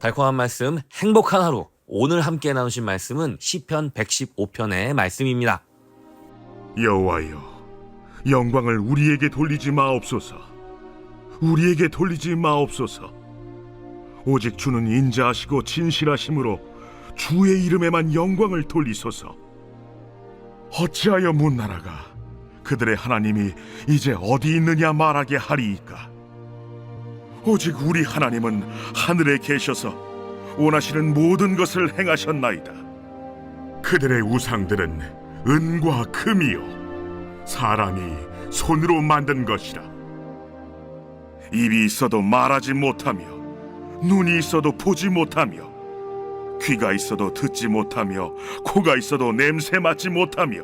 달콤한 말씀, 행복한 하루. 오늘 함께 나누신 말씀은 시편 115편의 말씀입니다. 여호와여, 영광을 우리에게 돌리지 마옵소서. 우리에게 돌리지 마옵소서. 오직 주는 인자하시고 진실하심으로 주의 이름에만 영광을 돌리소서. 어찌하여 문나라가 그들의 하나님이 이제 어디 있느냐 말하게 하리이까. 오직 우리 하나님은 하늘에 계셔서 원하시는 모든 것을 행하셨나이다. 그들의 우상들은 은과 금이요 사람이 손으로 만든 것이라. 입이 있어도 말하지 못하며, 눈이 있어도 보지 못하며, 귀가 있어도 듣지 못하며, 코가 있어도 냄새 맡지 못하며,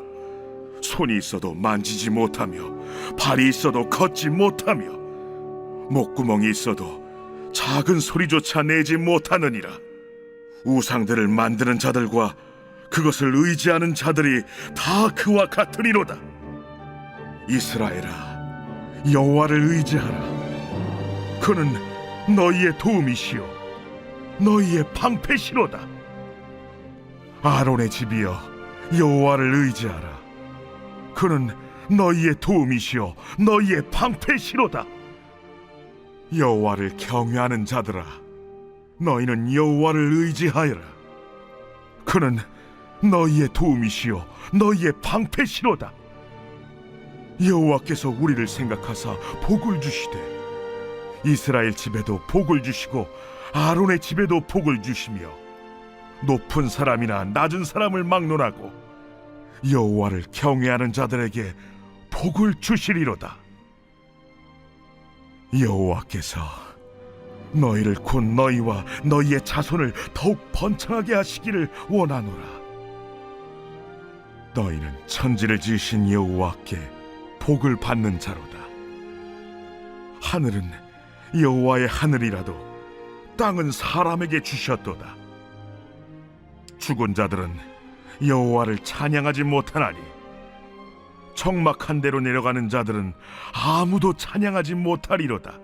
손이 있어도 만지지 못하며, 발이 있어도 걷지 못하며, 목구멍이 있어도 작은 소리조차 내지 못하느니라. 우상들을 만드는 자들과 그것을 의지하는 자들이 다 그와 같으리로다. 이스라엘아, 여호와를 의지하라. 그는 너희의 도움이시요 너희의 방패시로다. 아론의 집이여, 여호와를 의지하라. 그는 너희의 도움이시요 너희의 방패시로다. 여호와를 경외하는 자들아, 너희는 여호와를 의지하여라. 그는 너희의 도움이시요 너희의 방패시로다. 여호와께서 우리를 생각하사 복을 주시되 이스라엘 집에도 복을 주시고 아론의 집에도 복을 주시며 높은 사람이나 낮은 사람을 막론하고 여호와를 경외하는 자들에게 복을 주시리로다. 여호와께서 너희를 곧 너희와 너희의 자손을 더욱 번창하게 하시기를 원하노라. 너희는 천지를 지으신 여호와께 복을 받는 자로다. 하늘은 여호와의 하늘이라도 땅은 사람에게 주셨도다. 죽은 자들은 여호와를 찬양하지 못하나니 적막한 데로 내려가는 자들은 아무도 찬양하지 못하리로다.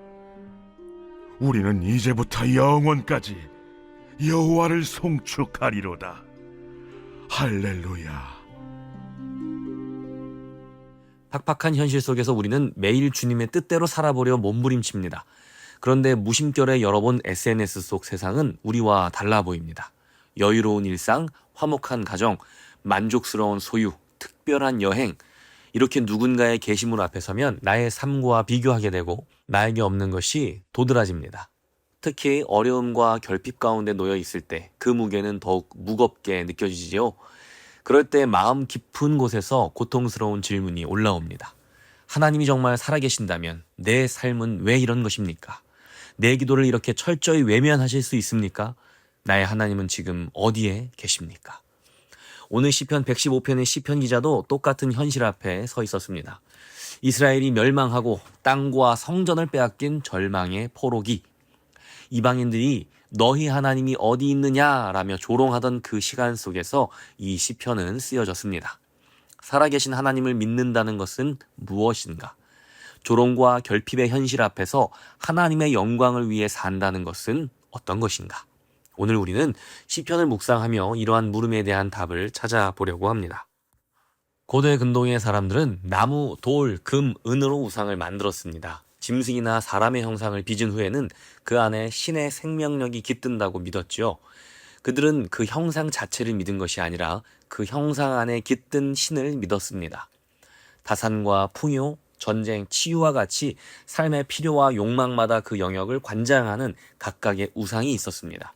우리는 이제부터 영원까지 여호와를 송축하리로다. 할렐루야. 팍팍한 현실 속에서 우리는 매일 주님의 뜻대로 살아보려 몸부림칩니다. 그런데 무심결에 열어본 SNS 속 세상은 우리와 달라 보입니다. 여유로운 일상, 화목한 가정, 만족스러운 소유, 특별한 여행, 이렇게 누군가의 게시물 앞에 서면 나의 삶과 비교하게 되고 나에게 없는 것이 도드라집니다. 특히 어려움과 결핍 가운데 놓여 있을 때 그 무게는 더욱 무겁게 느껴지지요. 그럴 때 마음 깊은 곳에서 고통스러운 질문이 올라옵니다. 하나님이 정말 살아계신다면 내 삶은 왜 이런 것입니까? 내 기도를 이렇게 철저히 외면하실 수 있습니까? 나의 하나님은 지금 어디에 계십니까? 오늘 시편 115편의 시편 기자도 똑같은 현실 앞에 서 있었습니다. 이스라엘이 멸망하고 땅과 성전을 빼앗긴 절망의 포로기. 이방인들이 너희 하나님이 어디 있느냐라며 조롱하던 그 시간 속에서 이 시편은 쓰여졌습니다. 살아계신 하나님을 믿는다는 것은 무엇인가? 조롱과 결핍의 현실 앞에서 하나님의 영광을 위해 산다는 것은 어떤 것인가? 오늘 우리는 시편을 묵상하며 이러한 물음에 대한 답을 찾아보려고 합니다. 고대 근동의 사람들은 나무, 돌, 금, 은으로 우상을 만들었습니다. 짐승이나 사람의 형상을 빚은 후에는 그 안에 신의 생명력이 깃든다고 믿었죠. 그들은 그 형상 자체를 믿은 것이 아니라 그 형상 안에 깃든 신을 믿었습니다. 다산과 풍요, 전쟁, 치유와 같이 삶의 필요와 욕망마다 그 영역을 관장하는 각각의 우상이 있었습니다.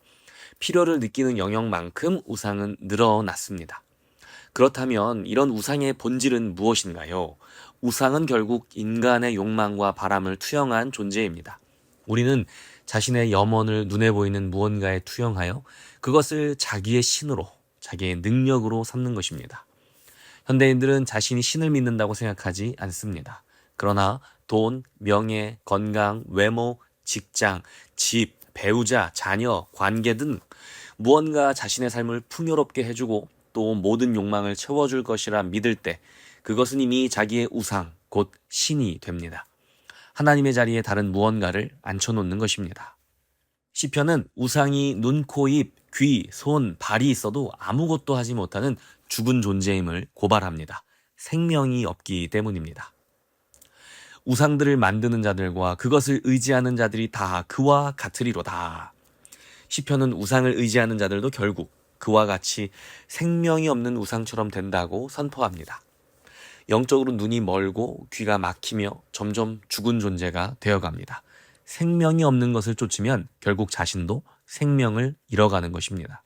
필요를 느끼는 영역만큼 우상은 늘어났습니다. 그렇다면 이런 우상의 본질은 무엇인가요? 우상은 결국 인간의 욕망과 바람을 투영한 존재입니다. 우리는 자신의 염원을 눈에 보이는 무언가에 투영하여 그것을 자기의 신으로, 자기의 능력으로 삼는 것입니다. 현대인들은 자신이 신을 믿는다고 생각하지 않습니다. 그러나 돈, 명예, 건강, 외모, 직장, 집, 배우자, 자녀, 관계 등 무언가 자신의 삶을 풍요롭게 해주고 또 모든 욕망을 채워줄 것이라 믿을 때 그것은 이미 자기의 우상, 곧 신이 됩니다. 하나님의 자리에 다른 무언가를 앉혀놓는 것입니다. 시편은 우상이 눈, 코, 입, 귀, 손, 발이 있어도 아무것도 하지 못하는 죽은 존재임을 고발합니다. 생명이 없기 때문입니다. 우상들을 만드는 자들과 그것을 의지하는 자들이 다 그와 같으리로다. 시편은 우상을 의지하는 자들도 결국 그와 같이 생명이 없는 우상처럼 된다고 선포합니다. 영적으로 눈이 멀고 귀가 막히며 점점 죽은 존재가 되어갑니다. 생명이 없는 것을 쫓으면 결국 자신도 생명을 잃어가는 것입니다.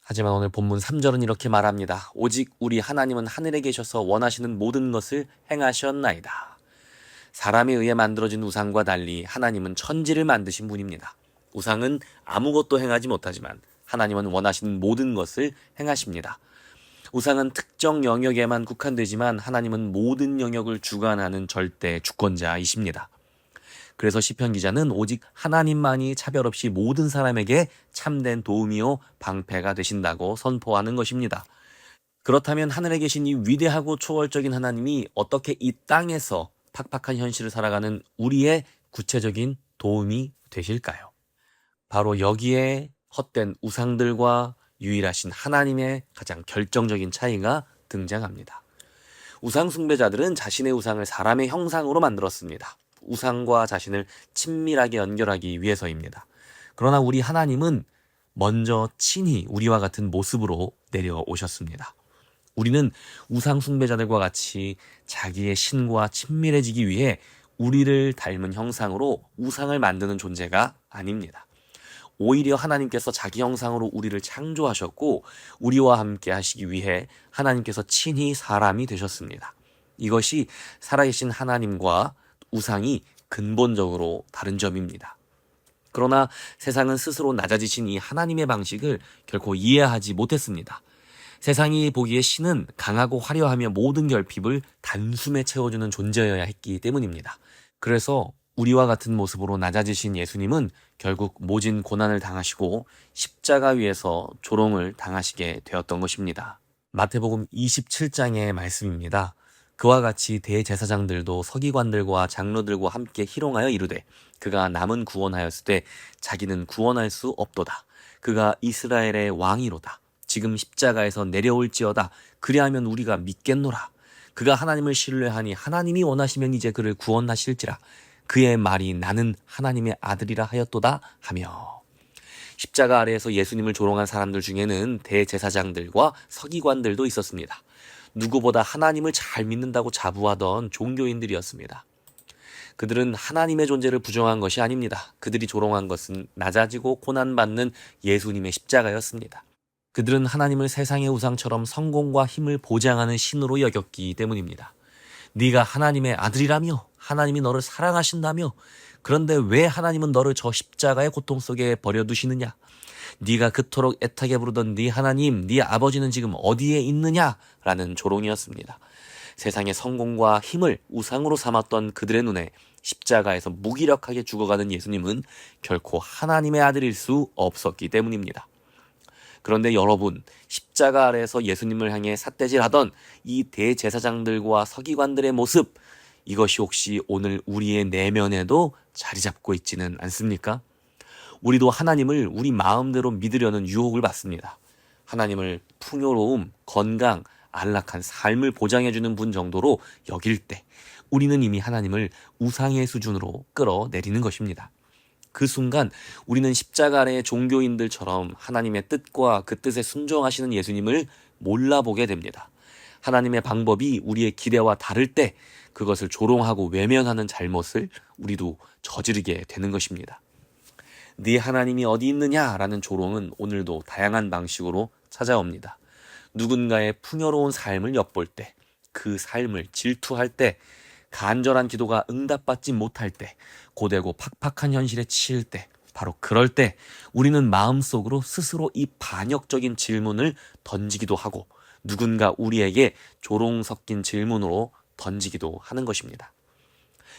하지만 오늘 본문 3절은 이렇게 말합니다. 오직 우리 하나님은 하늘에 계셔서 원하시는 모든 것을 행하셨나이다. 사람에 의해 만들어진 우상과 달리 하나님은 천지를 만드신 분입니다. 우상은 아무것도 행하지 못하지만 하나님은 원하시는 모든 것을 행하십니다. 우상은 특정 영역에만 국한되지만 하나님은 모든 영역을 주관하는 절대 주권자이십니다. 그래서 시편 기자는 오직 하나님만이 차별 없이 모든 사람에게 참된 도움이요 방패가 되신다고 선포하는 것입니다. 그렇다면 하늘에 계신 이 위대하고 초월적인 하나님이 어떻게 이 땅에서 팍팍한 현실을 살아가는 우리의 구체적인 도움이 되실까요? 바로 여기에 헛된 우상들과 유일하신 하나님의 가장 결정적인 차이가 등장합니다. 우상 숭배자들은 자신의 우상을 사람의 형상으로 만들었습니다. 우상과 자신을 친밀하게 연결하기 위해서입니다. 그러나 우리 하나님은 먼저 친히 우리와 같은 모습으로 내려오셨습니다. 우리는 우상 숭배자들과 같이 자기의 신과 친밀해지기 위해 우리를 닮은 형상으로 우상을 만드는 존재가 아닙니다. 오히려 하나님께서 자기 형상으로 우리를 창조하셨고 우리와 함께 하시기 위해 하나님께서 친히 사람이 되셨습니다. 이것이 살아계신 하나님과 우상이 근본적으로 다른 점입니다. 그러나 세상은 스스로 낮아지신 이 하나님의 방식을 결코 이해하지 못했습니다. 세상이 보기에 신은 강하고 화려하며 모든 결핍을 단숨에 채워주는 존재여야 했기 때문입니다. 그래서 우리와 같은 모습으로 낮아지신 예수님은 결국 모진 고난을 당하시고 십자가 위에서 조롱을 당하시게 되었던 것입니다. 마태복음 27장의 말씀입니다. 그와 같이 대제사장들도 서기관들과 장로들과 함께 희롱하여 이르되 그가 남은 구원하였을 때 자기는 구원할 수 없도다. 그가 이스라엘의 왕이로다. 지금 십자가에서 내려올지어다. 그리하면 우리가 믿겠노라. 그가 하나님을 신뢰하니 하나님이 원하시면 이제 그를 구원하실지라. 그의 말이 나는 하나님의 아들이라 하였도다 하며. 십자가 아래에서 예수님을 조롱한 사람들 중에는 대제사장들과 서기관들도 있었습니다. 누구보다 하나님을 잘 믿는다고 자부하던 종교인들이었습니다. 그들은 하나님의 존재를 부정한 것이 아닙니다. 그들이 조롱한 것은 낮아지고 고난받는 예수님의 십자가였습니다. 그들은 하나님을 세상의 우상처럼 성공과 힘을 보장하는 신으로 여겼기 때문입니다. 네가 하나님의 아들이라며 하나님이 너를 사랑하신다며 그런데 왜 하나님은 너를 저 십자가의 고통 속에 버려두시느냐? 네가 그토록 애타게 부르던 네 하나님, 네 아버지는 지금 어디에 있느냐라는 조롱이었습니다. 세상의 성공과 힘을 우상으로 삼았던 그들의 눈에 십자가에서 무기력하게 죽어가는 예수님은 결코 하나님의 아들일 수 없었기 때문입니다. 그런데 여러분, 십자가 아래에서 예수님을 향해 삿대질하던 이 대제사장들과 서기관들의 모습, 이것이 혹시 오늘 우리의 내면에도 자리 잡고 있지는 않습니까? 우리도 하나님을 우리 마음대로 믿으려는 유혹을 받습니다. 하나님을 풍요로움, 건강, 안락한 삶을 보장해주는 분 정도로 여길 때 우리는 이미 하나님을 우상의 수준으로 끌어내리는 것입니다. 그 순간 우리는 십자가 아래의 종교인들처럼 하나님의 뜻과 그 뜻에 순종하시는 예수님을 몰라보게 됩니다. 하나님의 방법이 우리의 기대와 다를 때 그것을 조롱하고 외면하는 잘못을 우리도 저지르게 되는 것입니다. 네 하나님이 어디 있느냐라는 조롱은 오늘도 다양한 방식으로 찾아옵니다. 누군가의 풍요로운 삶을 엿볼 때, 그 삶을 질투할 때, 간절한 기도가 응답받지 못할 때, 고되고 팍팍한 현실에 치일 때, 바로 그럴 때 우리는 마음속으로 스스로 이 반역적인 질문을 던지기도 하고 누군가 우리에게 조롱 섞인 질문으로 던지기도 하는 것입니다.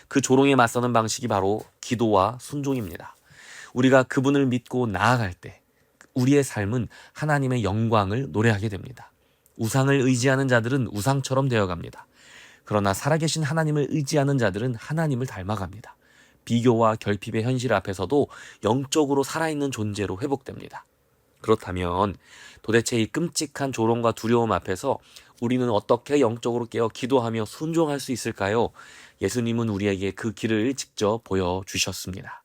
그 조롱에 맞서는 방식이 바로 기도와 순종입니다. 우리가 그분을 믿고 나아갈 때 우리의 삶은 하나님의 영광을 노래하게 됩니다. 우상을 의지하는 자들은 우상처럼 되어갑니다. 그러나 살아계신 하나님을 의지하는 자들은 하나님을 닮아갑니다. 비교와 결핍의 현실 앞에서도 영적으로 살아있는 존재로 회복됩니다. 그렇다면 도대체 이 끔찍한 조롱과 두려움 앞에서 우리는 어떻게 영적으로 깨어 기도하며 순종할 수 있을까요? 예수님은 우리에게 그 길을 직접 보여주셨습니다.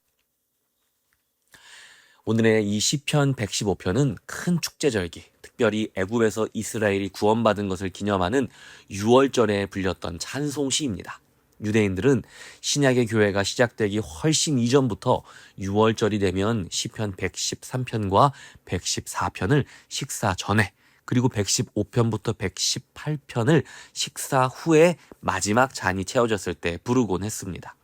오늘의 이 시편 115편은 큰 축제절기, 특별히 애굽에서 이스라엘이 구원받은 것을 기념하는 유월절에 불렸던 찬송시입니다. 유대인들은 신약의 교회가 시작되기 훨씬 이전부터 유월절이 되면 시편 113편과 114편을 식사 전에, 그리고 115편부터 118편을 식사 후에 마지막 잔이 채워졌을 때 부르곤 했습니다.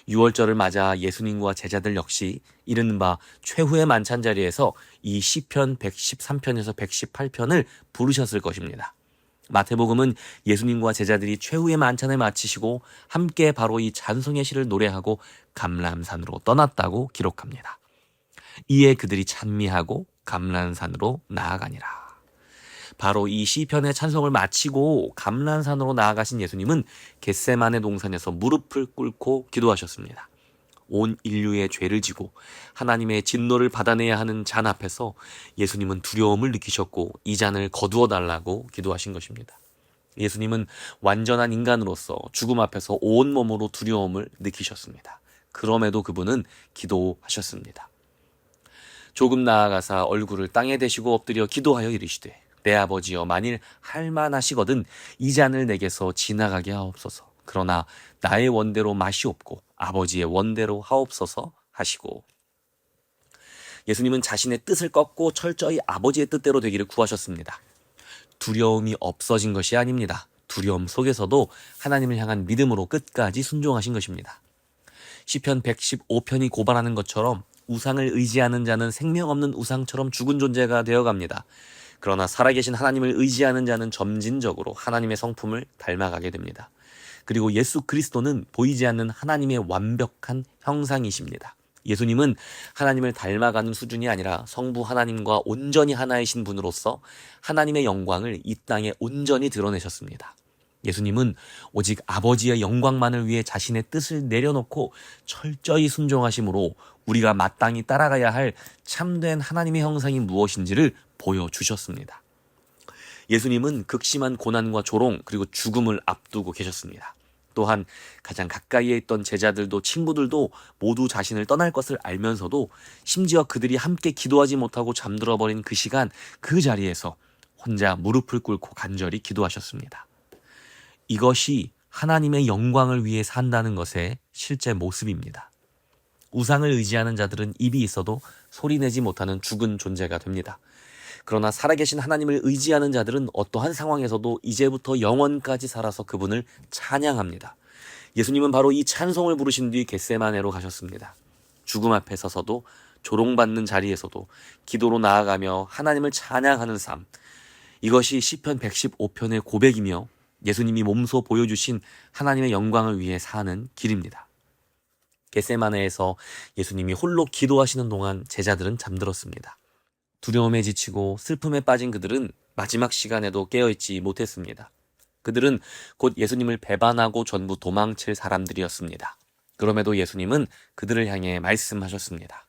유월절을 맞아 예수님과 제자들 역시 이른바 최후의 만찬 자리에서 이 시편 113편에서 118편을 부르셨을 것입니다. 마태복음은 예수님과 제자들이 최후의 만찬을 마치시고 함께 바로 이 찬송의 시를 노래하고 감람산으로 떠났다고 기록합니다. 이에 그들이 찬미하고 감람산으로 나아가니라. 바로 이 시편의 찬송을 마치고 감람산으로 나아가신 예수님은 겟세마네 동산에서 무릎을 꿇고 기도하셨습니다. 온 인류의 죄를 지고 하나님의 진노를 받아내야 하는 잔 앞에서 예수님은 두려움을 느끼셨고 이 잔을 거두어 달라고 기도하신 것입니다. 예수님은 완전한 인간으로서 죽음 앞에서 온몸으로 두려움을 느끼셨습니다. 그럼에도 그분은 기도하셨습니다. 조금 나아가사 얼굴을 땅에 대시고 엎드려 기도하여 이르시되 내 아버지여, 만일 할만하시거든 이 잔을 내게서 지나가게 하옵소서. 그러나 나의 원대로 마시옵고 아버지의 원대로 하옵소서 하시고, 예수님은 자신의 뜻을 꺾고 철저히 아버지의 뜻대로 되기를 구하셨습니다. 두려움이 없어진 것이 아닙니다. 두려움 속에서도 하나님을 향한 믿음으로 끝까지 순종하신 것입니다. 시편 115편이 고발하는 것처럼 우상을 의지하는 자는 생명 없는 우상처럼 죽은 존재가 되어갑니다. 그러나 살아계신 하나님을 의지하는 자는 점진적으로 하나님의 성품을 닮아가게 됩니다. 그리고 예수 그리스도는 보이지 않는 하나님의 완벽한 형상이십니다. 예수님은 하나님을 닮아가는 수준이 아니라 성부 하나님과 온전히 하나이신 분으로서 하나님의 영광을 이 땅에 온전히 드러내셨습니다. 예수님은 오직 아버지의 영광만을 위해 자신의 뜻을 내려놓고 철저히 순종하심으로 우리가 마땅히 따라가야 할 참된 하나님의 형상이 무엇인지를 보여주셨습니다. 예수님은 극심한 고난과 조롱 그리고 죽음을 앞두고 계셨습니다. 또한 가장 가까이에 있던 제자들도 친구들도 모두 자신을 떠날 것을 알면서도 심지어 그들이 함께 기도하지 못하고 잠들어버린 그 시간, 그 자리에서 혼자 무릎을 꿇고 간절히 기도하셨습니다. 이것이 하나님의 영광을 위해 산다는 것의 실제 모습입니다. 우상을 의지하는 자들은 입이 있어도 소리내지 못하는 죽은 존재가 됩니다. 그러나 살아계신 하나님을 의지하는 자들은 어떠한 상황에서도 이제부터 영원까지 살아서 그분을 찬양합니다. 예수님은 바로 이 찬송을 부르신 뒤 겟세마네로 가셨습니다. 죽음 앞에 서서도 조롱받는 자리에서도 기도로 나아가며 하나님을 찬양하는 삶, 이것이 시편 115편의 고백이며 예수님이 몸소 보여주신 하나님의 영광을 위해 사는 길입니다. 겟세마네에서 예수님이 홀로 기도하시는 동안 제자들은 잠들었습니다. 두려움에 지치고 슬픔에 빠진 그들은 마지막 시간에도 깨어있지 못했습니다. 그들은 곧 예수님을 배반하고 전부 도망칠 사람들이었습니다. 그럼에도 예수님은 그들을 향해 말씀하셨습니다.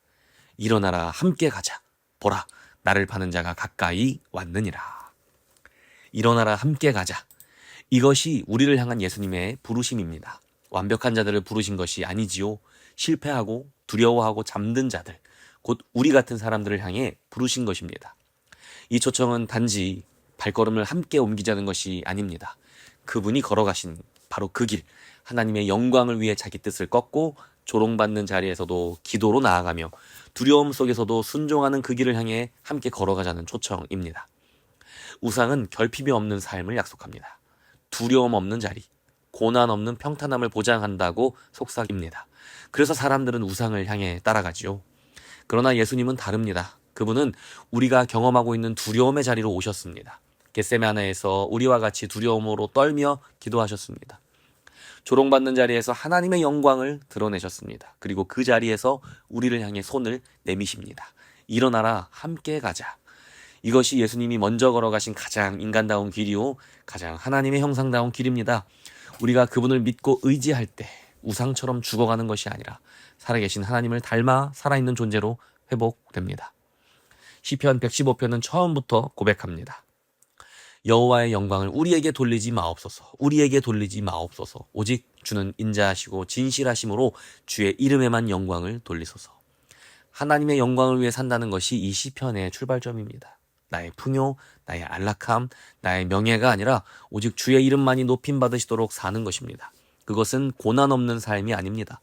일어나라, 함께 가자. 보라, 나를 파는 자가 가까이 왔느니라. 일어나라, 함께 가자. 이것이 우리를 향한 예수님의 부르심입니다. 완벽한 자들을 부르신 것이 아니지요. 실패하고 두려워하고 잠든 자들, 곧 우리 같은 사람들을 향해 부르신 것입니다. 이 초청은 단지 발걸음을 함께 옮기자는 것이 아닙니다. 그분이 걸어가신 바로 그 길, 하나님의 영광을 위해 자기 뜻을 꺾고 조롱받는 자리에서도 기도로 나아가며 두려움 속에서도 순종하는 그 길을 향해 함께 걸어가자는 초청입니다. 우상은 결핍이 없는 삶을 약속합니다. 두려움 없는 자리, 고난 없는 평탄함을 보장한다고 속삭입니다. 그래서 사람들은 우상을 향해 따라가지요. 그러나 예수님은 다릅니다. 그분은 우리가 경험하고 있는 두려움의 자리로 오셨습니다. 겟세마네에서 우리와 같이 두려움으로 떨며 기도하셨습니다. 조롱받는 자리에서 하나님의 영광을 드러내셨습니다. 그리고 그 자리에서 우리를 향해 손을 내미십니다. 일어나라, 함께 가자. 이것이 예수님이 먼저 걸어가신 가장 인간다운 길이요, 가장 하나님의 형상다운 길입니다. 우리가 그분을 믿고 의지할 때 우상처럼 죽어가는 것이 아니라 살아계신 하나님을 닮아 살아있는 존재로 회복됩니다. 시편 115편은 처음부터 고백합니다. 여호와의 영광을 우리에게 돌리지 마옵소서. 우리에게 돌리지 마옵소서. 오직 주는 인자하시고 진실하심으로 주의 이름에만 영광을 돌리소서. 하나님의 영광을 위해 산다는 것이 이 시편의 출발점입니다. 나의 풍요, 나의 안락함, 나의 명예가 아니라 오직 주의 이름만이 높임 받으시도록 사는 것입니다. 그것은 고난 없는 삶이 아닙니다.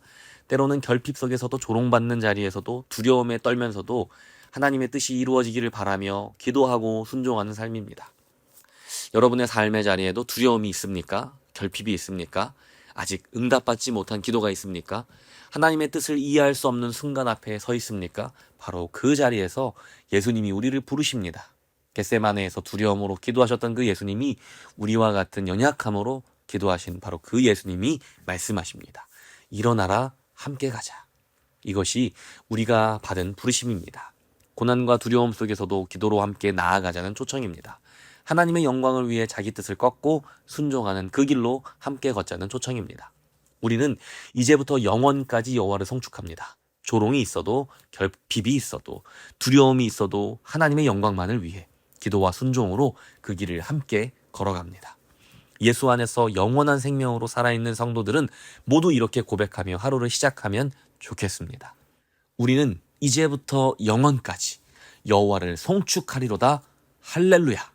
때로는 결핍 속에서도 조롱받는 자리에서도 두려움에 떨면서도 하나님의 뜻이 이루어지기를 바라며 기도하고 순종하는 삶입니다. 여러분의 삶의 자리에도 두려움이 있습니까? 결핍이 있습니까? 아직 응답받지 못한 기도가 있습니까? 하나님의 뜻을 이해할 수 없는 순간 앞에 서 있습니까? 바로 그 자리에서 예수님이 우리를 부르십니다. 겟세마네에서 두려움으로 기도하셨던 그 예수님이 우리와 같은 연약함으로 기도하신 바로 그 예수님이 말씀하십니다. 일어나라, 함께 가자. 이것이 우리가 받은 부르심입니다. 고난과 두려움 속에서도 기도로 함께 나아가자는 초청입니다. 하나님의 영광을 위해 자기 뜻을 꺾고 순종하는 그 길로 함께 걷자는 초청입니다. 우리는 이제부터 영원까지 여호와를 송축합니다. 조롱이 있어도 결핍이 있어도 두려움이 있어도 하나님의 영광만을 위해 기도와 순종으로 그 길을 함께 걸어갑니다. 예수 안에서 영원한 생명으로 살아있는 성도들은 모두 이렇게 고백하며 하루를 시작하면 좋겠습니다. 우리는 이제부터 영원까지 여호와를 송축하리로다. 할렐루야.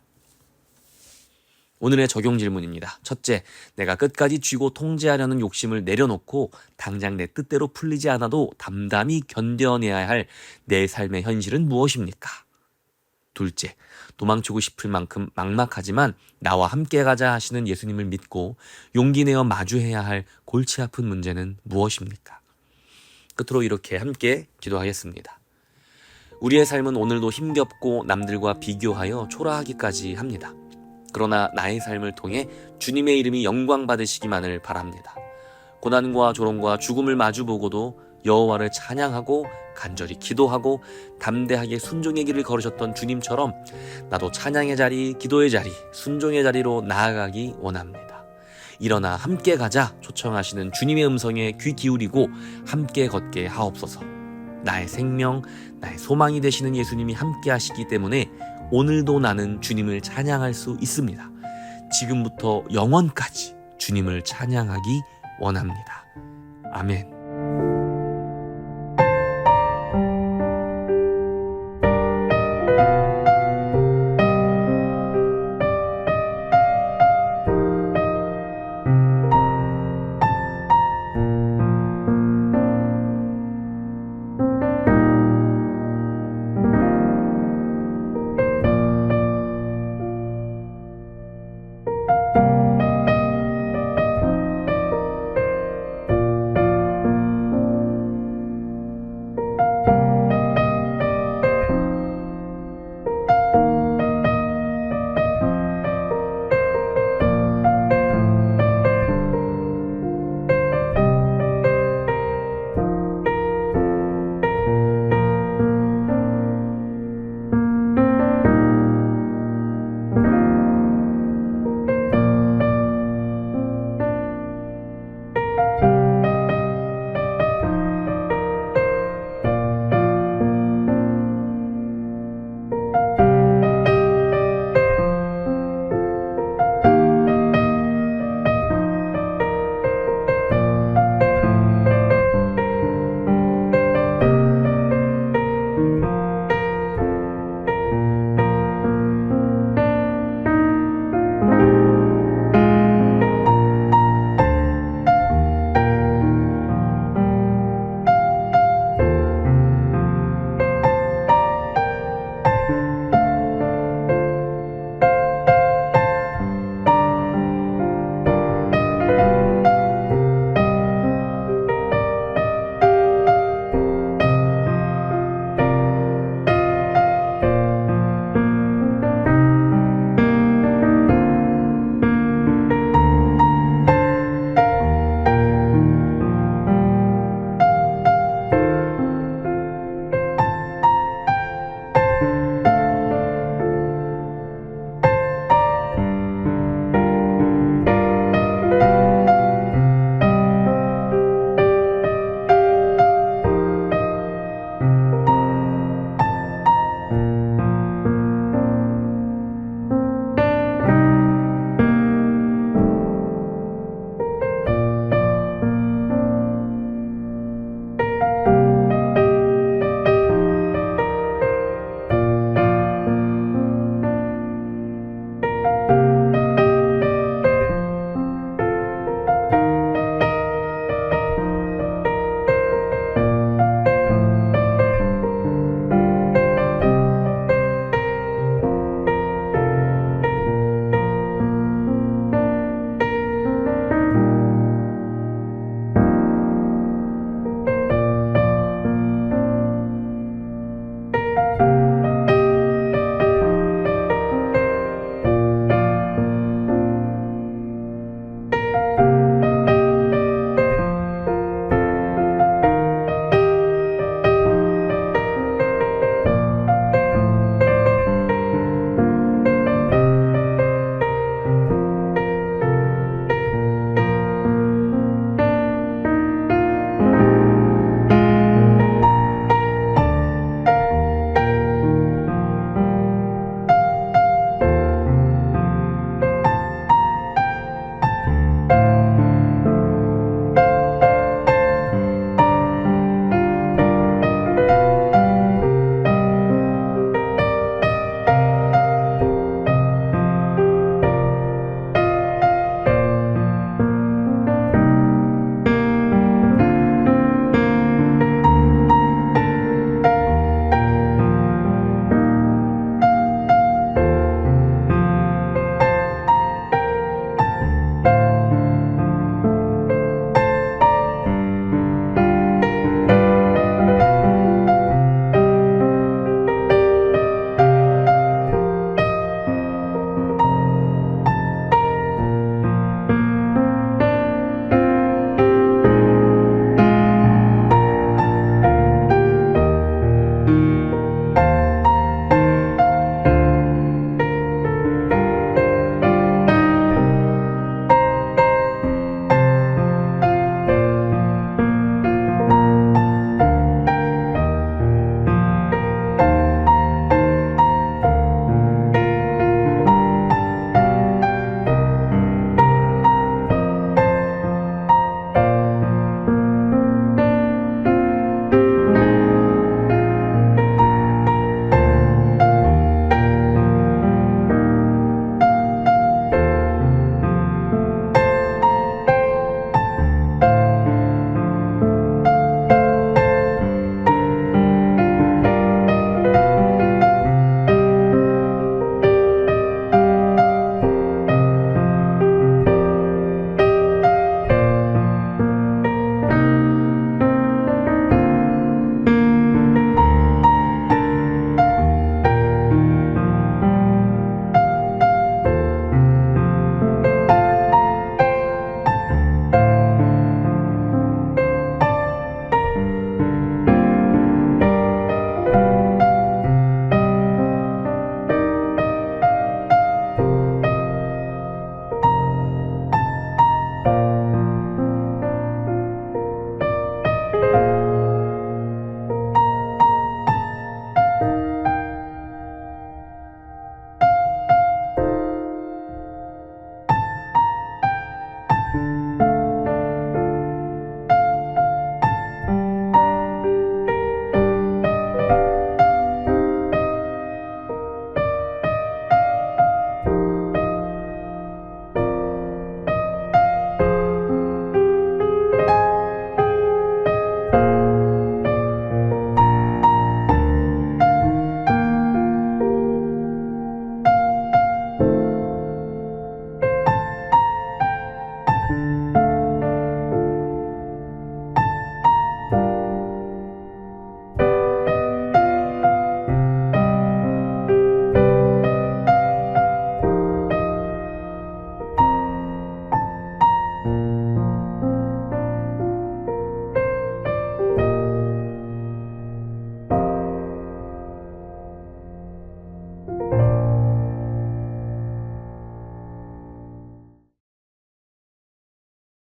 오늘의 적용 질문입니다. 첫째, 내가 끝까지 쥐고 통제하려는 욕심을 내려놓고 당장 내 뜻대로 풀리지 않아도 담담히 견뎌내야 할 내 삶의 현실은 무엇입니까? 둘째, 도망치고 싶을 만큼 막막하지만 나와 함께 가자 하시는 예수님을 믿고 용기 내어 마주해야 할 골치 아픈 문제는 무엇입니까? 끝으로 이렇게 함께 기도하겠습니다. 우리의 삶은 오늘도 힘겹고 남들과 비교하여 초라하기까지 합니다. 그러나 나의 삶을 통해 주님의 이름이 영광 받으시기만을 바랍니다. 고난과 조롱과 죽음을 마주보고도 여호와를 찬양하고 간절히 기도하고 담대하게 순종의 길을 걸으셨던 주님처럼 나도 찬양의 자리, 기도의 자리, 순종의 자리로 나아가기 원합니다. 일어나 함께 가자 초청하시는 주님의 음성에 귀 기울이고 함께 걷게 하옵소서. 나의 생명, 나의 소망이 되시는 예수님이 함께 하시기 때문에 오늘도 나는 주님을 찬양할 수 있습니다. 지금부터 영원까지 주님을 찬양하기 원합니다. 아멘.